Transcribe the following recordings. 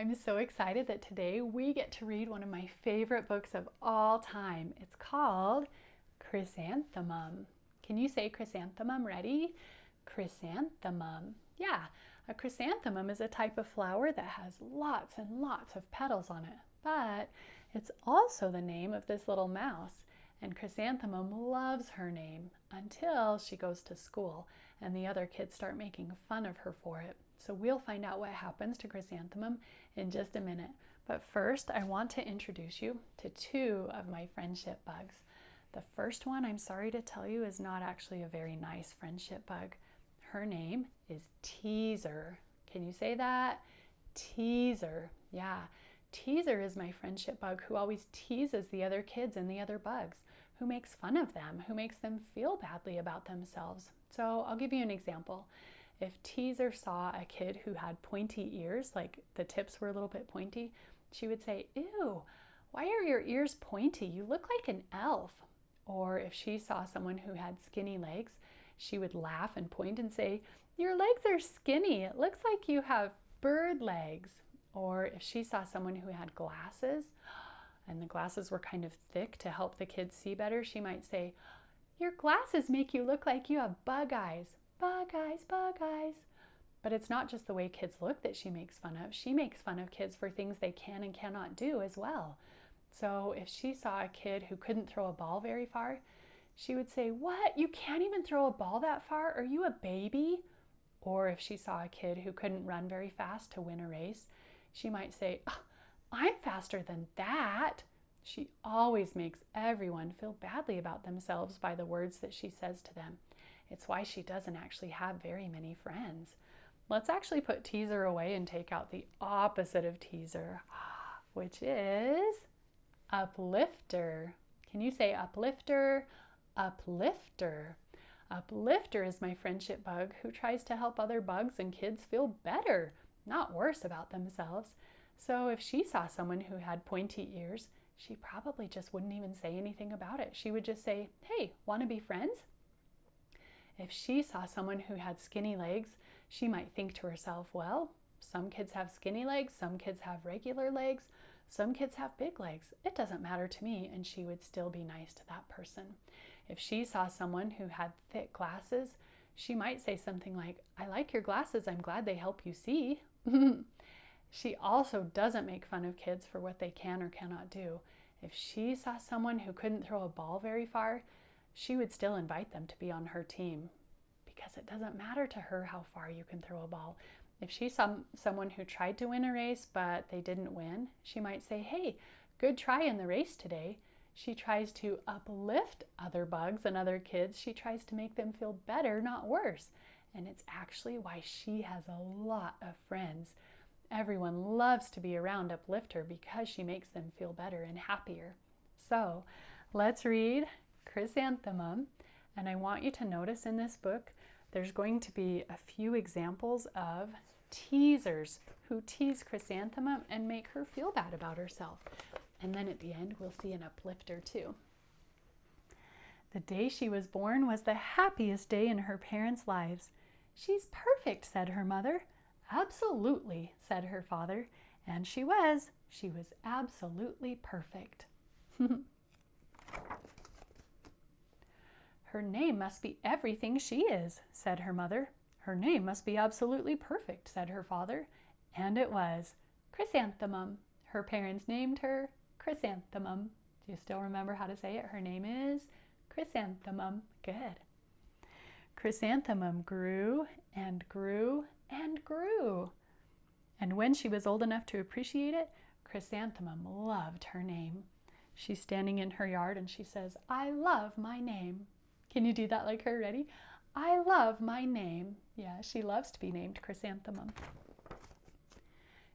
I'm so excited that today we get to read one of my favorite books of all time. It's called Chrysanthemum. Can you say chrysanthemum? Ready? Chrysanthemum. Yeah, a chrysanthemum is a type of flower that has lots and lots of petals on it, but it's also the name of this little mouse. And Chrysanthemum loves her name until she goes to school and the other kids start making fun of her for it. So we'll find out what happens to Chrysanthemum in just a minute. But first, I want to introduce you to two of my friendship bugs. The first one, I'm sorry to tell you, is not actually a very nice friendship bug. Her name is Teaser. Can you say that? Teaser. Yeah. Teaser is my friendship bug who always teases the other kids and the other bugs, who makes fun of them, who makes them feel badly about themselves. So I'll give you an example. If Teaser saw a kid who had pointy ears, like the tips were a little bit pointy, she would say, "Ew, why are your ears pointy? You look like an elf." Or if she saw someone who had skinny legs, she would laugh and point and say, "Your legs are skinny. It looks like you have bird legs." Or if she saw someone who had glasses, and the glasses were kind of thick to help the kids see better, she might say, "Your glasses make you look like you have bug eyes. Bug eyes, bug eyes." But it's not just the way kids look that she makes fun of. She makes fun of kids for things they can and cannot do as well. So if she saw a kid who couldn't throw a ball very far, she would say, "What? You can't even throw a ball that far? Are you a baby?" Or if she saw a kid who couldn't run very fast to win a race, she might say, "Oh, I'm faster than that." She always makes everyone feel badly about themselves by the words that she says to them. It's why she doesn't actually have very many friends. Let's actually put Teaser away and take out the opposite of Teaser, which is Uplifter. Can you say uplifter? Uplifter. Uplifter is my friendship bug who tries to help other bugs and kids feel better, not worse about themselves. So if she saw someone who had pointy ears, she probably just wouldn't even say anything about it. She would just say, "Hey, want to be friends?" If she saw someone who had skinny legs, she might think to herself, "Well, some kids have skinny legs, some kids have regular legs, some kids have big legs. It doesn't matter to me," and she would still be nice to that person. If she saw someone who had thick glasses, she might say something like, "I like your glasses, I'm glad they help you see." She also doesn't make fun of kids for what they can or cannot do. If she saw someone who couldn't throw a ball very far, she would still invite them to be on her team because it doesn't matter to her how far you can throw a ball. If she saw someone who tried to win a race but they didn't win, she might say, "Hey, good try in the race today." She tries to uplift other bugs and other kids. She tries to make them feel better, not worse. And it's actually why she has a lot of friends. Everyone loves to be around Uplifter because she makes them feel better and happier. So let's read Chrysanthemum. And I want you to notice in this book, there's going to be a few examples of teasers who tease Chrysanthemum and make her feel bad about herself. And then at the end, we'll see an uplifter too. The day she was born was the happiest day in her parents' lives. "She's perfect," said her mother. "Absolutely," said her father. And she was. She was absolutely perfect. "Her name must be everything she is," said her mother. "Her name must be absolutely perfect," said her father. And it was. Chrysanthemum. Her parents named her Chrysanthemum. Do you still remember how to say it? Her name is Chrysanthemum. Good. Chrysanthemum grew and grew and grew. And when she was old enough to appreciate it, Chrysanthemum loved her name. She's standing in her yard and she says, "I love my name." Can you do that like her? Ready? "I love my name." Yeah, she loves to be named Chrysanthemum.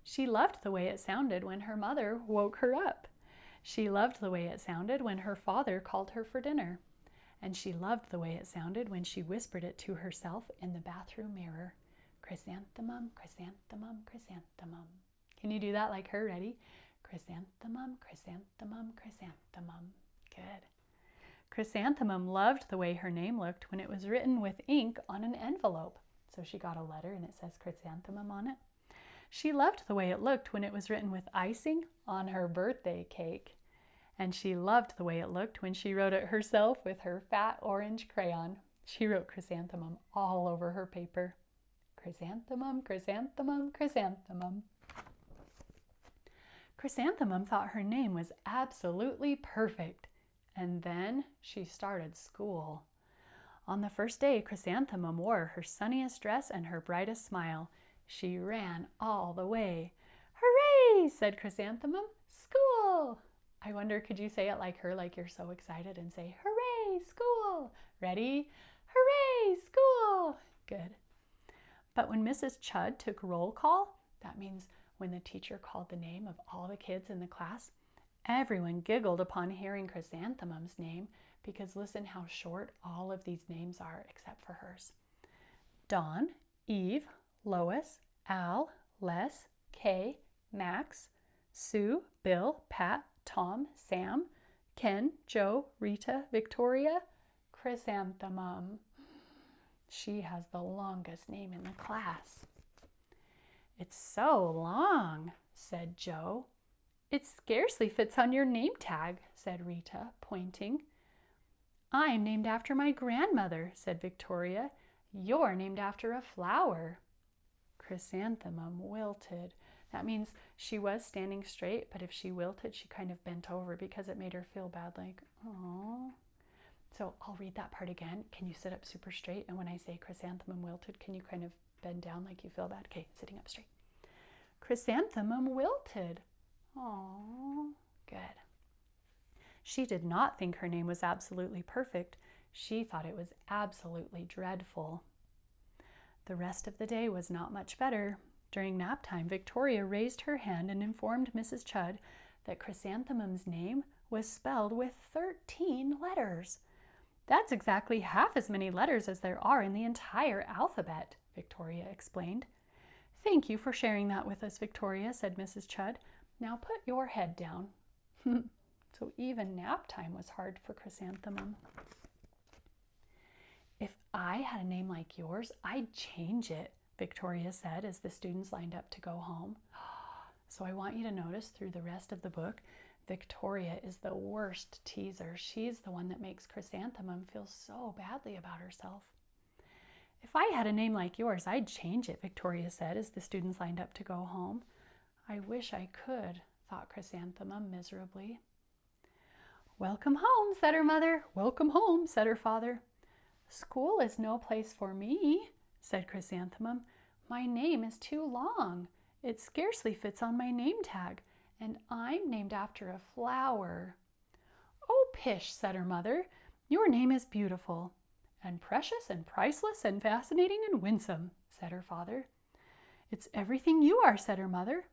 She loved the way it sounded when her mother woke her up. She loved the way it sounded when her father called her for dinner. And she loved the way it sounded when she whispered it to herself in the bathroom mirror. Chrysanthemum, chrysanthemum, chrysanthemum. Can you do that like her? Ready? Chrysanthemum, chrysanthemum, chrysanthemum. Good. Chrysanthemum loved the way her name looked when it was written with ink on an envelope. So she got a letter and it says Chrysanthemum on it. She loved the way it looked when it was written with icing on her birthday cake. And she loved the way it looked when she wrote it herself with her fat orange crayon. She wrote chrysanthemum all over her paper. Chrysanthemum, chrysanthemum, chrysanthemum. Chrysanthemum thought her name was absolutely perfect. And then she started school. On the first day, Chrysanthemum wore her sunniest dress and her brightest smile. She ran all the way. Hooray, said Chrysanthemum. School! I wonder, could you say it like her, like you're so excited, and say, hooray, school? Ready? Hooray, school! Good. But when Mrs. Chud took roll call, that means when the teacher called the name of all the kids in the class, everyone giggled upon hearing Chrysanthemum's name, because listen how short all of these names are except for hers. Dawn, Eve, Lois, Al, Les, Kay, Max, Sue, Bill, Pat, Tom, Sam, Ken, Joe, Rita, Victoria, Chrysanthemum. She has the longest name in the class. It's so long, said Joe. It scarcely fits on your name tag, said Rita, pointing. I'm named after my grandmother, said Victoria. You're named after a flower. Chrysanthemum wilted. That means she was standing straight, but if she wilted, she kind of bent over because it made her feel bad, like, oh. So I'll read that part again. Can you sit up super straight? And when I say chrysanthemum wilted, can you kind of bend down like you feel bad? Okay, sitting up straight. Chrysanthemum wilted. Oh, good. She did not think her name was absolutely perfect. She thought it was absolutely dreadful. The rest of the day was not much better. During nap time, Victoria raised her hand and informed Mrs. Chud that Chrysanthemum's name was spelled with 13 letters. That's exactly half as many letters as there are in the entire alphabet, Victoria explained. Thank you for sharing that with us, Victoria, said Mrs. Chud. Now put your head down. So even nap time was hard for Chrysanthemum. If I had a name like yours, I'd change it, Victoria said as the students lined up to go home. So I want you to notice through the rest of the book, Victoria is the worst teaser. She's the one that makes Chrysanthemum feel so badly about herself. If I had a name like yours, I'd change it, Victoria said as the students lined up to go home. I wish I could, thought Chrysanthemum miserably. Welcome home, said her mother. Welcome home, said her father. School is no place for me, said Chrysanthemum. My name is too long. It scarcely fits on my name tag, and I'm named after a flower. Oh, pish, said her mother. Your name is beautiful, and precious and priceless and fascinating and winsome, said her father. It's everything you are, said her mother.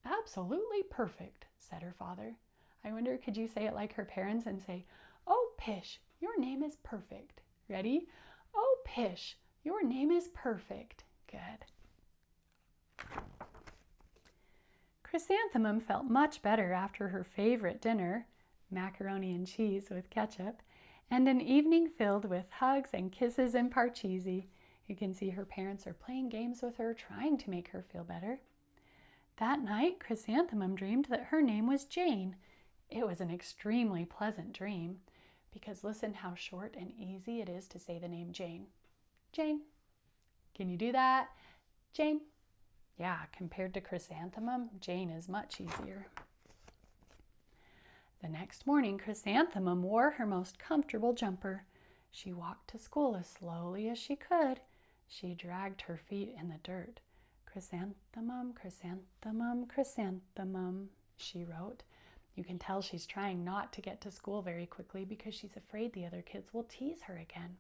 Absolutely perfect, said her father. I wonder, could you say it like her parents and say, oh, pish, your name is perfect. Ready? Oh, pish, your name is perfect. Good. Chrysanthemum felt much better after her favorite dinner, macaroni and cheese with ketchup, and an evening filled with hugs and kisses and parcheesi. You can see her parents are playing games with her, trying to make her feel better. That night, Chrysanthemum dreamed that her name was Jane. It was an extremely pleasant dream, because listen how short and easy it is to say the name Jane. Jane. Can you do that? Jane. Yeah, compared to Chrysanthemum, Jane is much easier. The next morning, Chrysanthemum wore her most comfortable jumper. She walked to school as slowly as she could. She dragged her feet in the dirt. Chrysanthemum, chrysanthemum, chrysanthemum, she wrote. You can tell she's trying not to get to school very quickly because she's afraid the other kids will tease her again.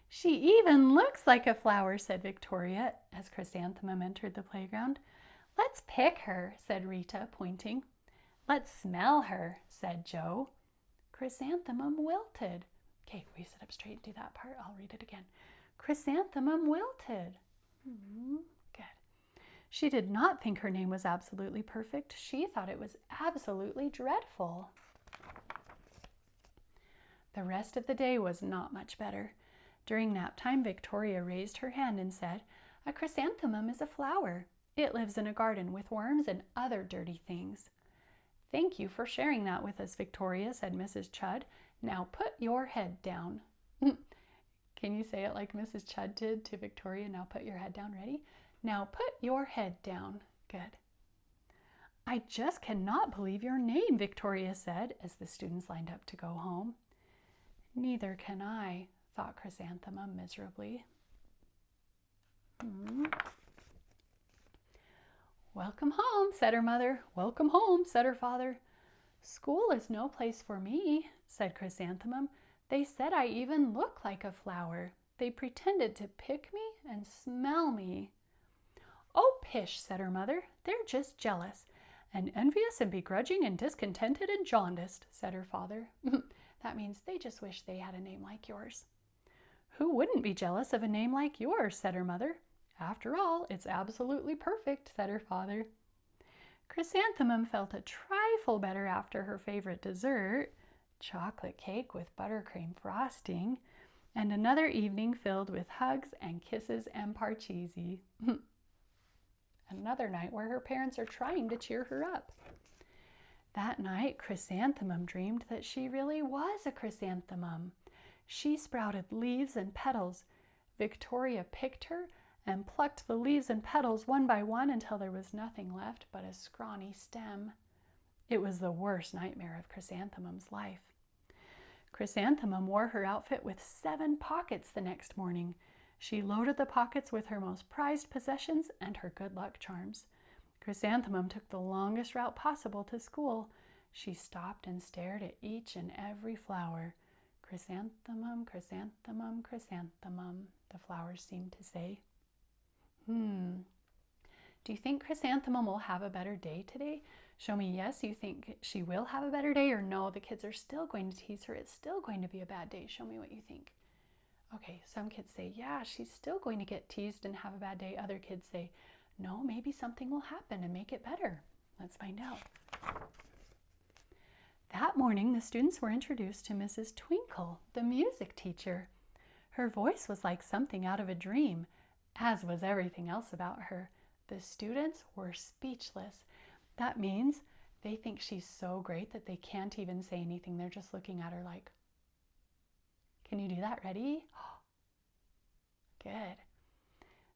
She even looks like a flower, said Victoria as Chrysanthemum entered the playground. Let's pick her, said Rita, pointing. Let's smell her, said Joe. Chrysanthemum wilted. Okay, we sit up straight and do that part. I'll read it again. Chrysanthemum wilted. Good. She did not think her name was absolutely perfect. She thought it was absolutely dreadful. The rest of the day was not much better. During nap time, Victoria raised her hand and said, a chrysanthemum is a flower. It lives in a garden with worms and other dirty things. Thank you for sharing that with us, Victoria, said Mrs. Chud. Now put your head down. Can you say it like Mrs. Chud did to Victoria? Now put your head down. Ready? Now put your head down. Good. I just cannot believe your name, Victoria said as the students lined up to go home. Neither can I, thought Chrysanthemum miserably. Welcome home, said her mother. Welcome home, said her father. School is no place for me, said Chrysanthemum. They said I even look like a flower. They pretended to pick me and smell me. Oh, pish, said her mother. They're just jealous. And envious and begrudging and discontented and jaundiced, said her father. That means they just wish they had a name like yours. Who wouldn't be jealous of a name like yours, said her mother. After all, it's absolutely perfect, said her father. Chrysanthemum felt a trifle better after her favorite dessert, chocolate cake with buttercream frosting, and another evening filled with hugs and kisses and parcheesi. Another night where her parents are trying to cheer her up. That night, Chrysanthemum dreamed that she really was a chrysanthemum. She sprouted leaves and petals. Victoria picked her and plucked the leaves and petals one by one until there was nothing left but a scrawny stem. It was the worst nightmare of Chrysanthemum's life. Chrysanthemum wore her outfit with 7 pockets the next morning. She loaded the pockets with her most prized possessions and her good luck charms. Chrysanthemum took the longest route possible to school. She stopped and stared at each and every flower. Chrysanthemum, chrysanthemum, chrysanthemum, the flowers seemed to say. Do you think Chrysanthemum will have a better day today? Show me yes, you think she will have a better day, or no, the kids are still going to tease her. It's still going to be a bad day. Show me what you think. Okay, some kids say, yeah, she's still going to get teased and have a bad day. Other kids say, no, maybe something will happen and make it better. Let's find out. That morning, the students were introduced to Mrs. Twinkle, the music teacher. Her voice was like something out of a dream, as was everything else about her. The students were speechless. That means they think she's so great that they can't even say anything. They're just looking at her like, can you do that? Ready? Good.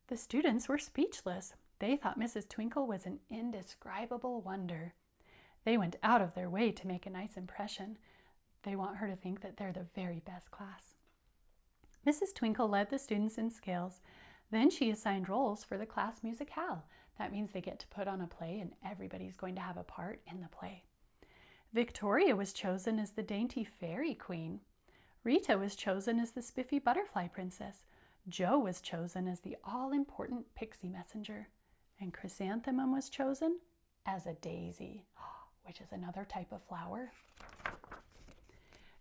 The students were speechless. They thought Mrs. Twinkle was an indescribable wonder. They went out of their way to make a nice impression. They want her to think that they're the very best class. Mrs. Twinkle led the students in scales. Then she assigned roles for the class musicale. That means they get to put on a play and everybody's going to have a part in the play. Victoria was chosen as the dainty fairy queen. Rita was chosen as the spiffy butterfly princess. Jo was chosen as the all-important pixie messenger. And Chrysanthemum was chosen as a daisy, which is another type of flower.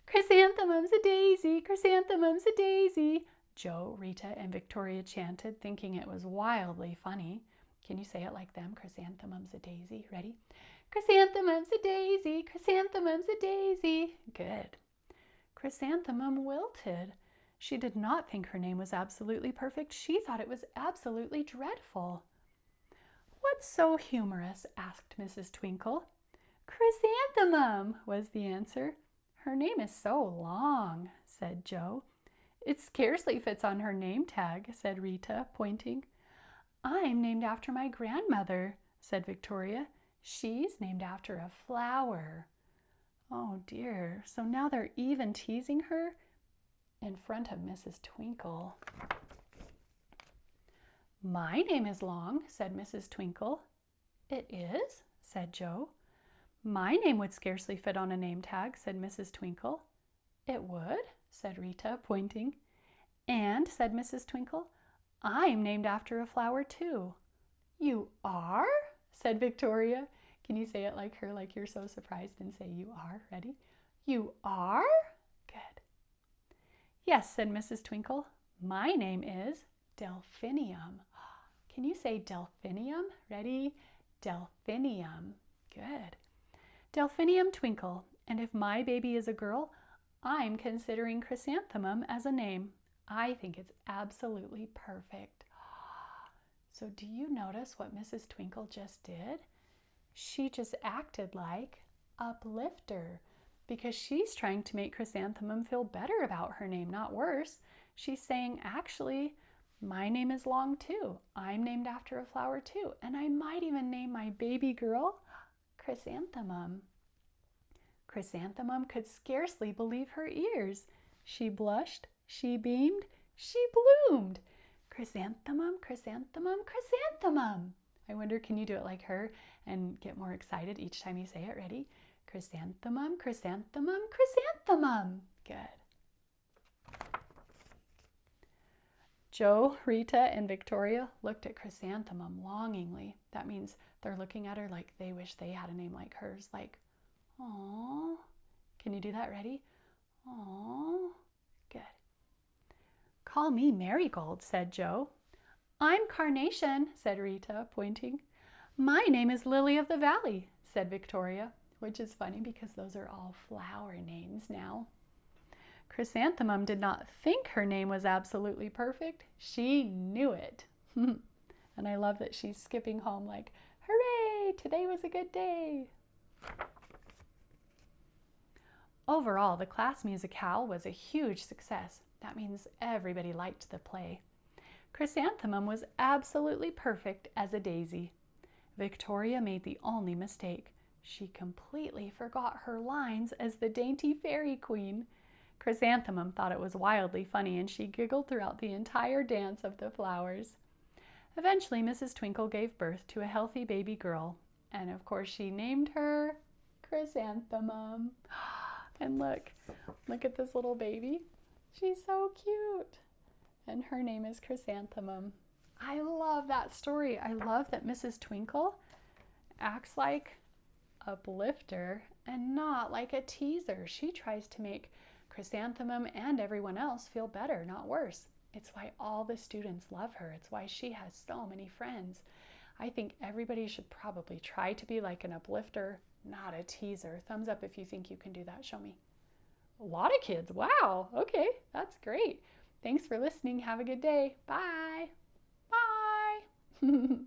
Chrysanthemum's a daisy, chrysanthemum's a daisy, Jo, Rita, and Victoria chanted, thinking it was wildly funny. Can you say it like them? Chrysanthemum's a daisy. Ready? Chrysanthemum's a daisy, chrysanthemum's a daisy. Good. Chrysanthemum wilted. She did not think her name was absolutely perfect. She thought it was absolutely dreadful. What's so humorous? Asked Mrs. Twinkle. Chrysanthemum, was the answer. Her name is so long, said Jo. It scarcely fits on her name tag, said Rita, pointing. I'm named after my grandmother, said Victoria. She's named after a flower. Oh dear, so now they're even teasing her in front of Mrs. Twinkle. My name is long, said Mrs. Twinkle. It is, said Jo. My name would scarcely fit on a name tag, said Mrs. Twinkle. It would, said Rita, pointing. And, said Mrs. Twinkle, I'm named after a flower too. You are? Said Victoria. Can you say it like her, like you're so surprised, and say you are? Ready? You are? Good. Yes, said Mrs. Twinkle. My name is Delphinium. Can you say Delphinium? Ready? Delphinium. Good. Delphinium Twinkle. And if my baby is a girl, I'm considering Chrysanthemum as a name. I think it's absolutely perfect. So do you notice what Mrs. Twinkle just did? She just acted like uplifter because she's trying to make Chrysanthemum feel better about her name, not worse. She's saying, actually, my name is long too. I'm named after a flower too. And I might even name my baby girl Chrysanthemum. Chrysanthemum could scarcely believe her ears. She blushed, she beamed, she bloomed. Chrysanthemum, chrysanthemum, chrysanthemum. I wonder, can you do it like her and get more excited each time you say it? Ready? Chrysanthemum, chrysanthemum, chrysanthemum. Good. Joe, Rita, and Victoria looked at Chrysanthemum longingly. That means they're looking at her like they wish they had a name like hers, like, "Aww." Can you do that? Ready? "Aww." Good. "Call me Marigold," said Joe. "I'm Carnation," said Rita, pointing. "My name is Lily of the Valley," said Victoria, which is funny because those are all flower names now. Chrysanthemum did not think her name was absolutely perfect. She knew it. And I love that she's skipping home like, "Hooray, today was a good day." Overall, the class musicale was a huge success. That means everybody liked the play. Chrysanthemum was absolutely perfect as a daisy. Victoria made the only mistake. She completely forgot her lines as the dainty fairy queen. Chrysanthemum thought it was wildly funny, and she giggled throughout the entire dance of the flowers. Eventually, Mrs. Twinkle gave birth to a healthy baby girl, and of course she named her Chrysanthemum. And look at this little baby. She's so cute. And her name is Chrysanthemum. I love that story. I love that Mrs. Twinkle acts like uplifter and not like a teaser. She tries to make Chrysanthemum and everyone else feel better, not worse. It's why all the students love her. It's why she has so many friends. I think everybody should probably try to be like an uplifter, not a teaser. Thumbs up if you think you can do that. Show me. A lot of kids. Wow. Okay, that's great. Thanks for listening. Have a good day. Bye. Bye.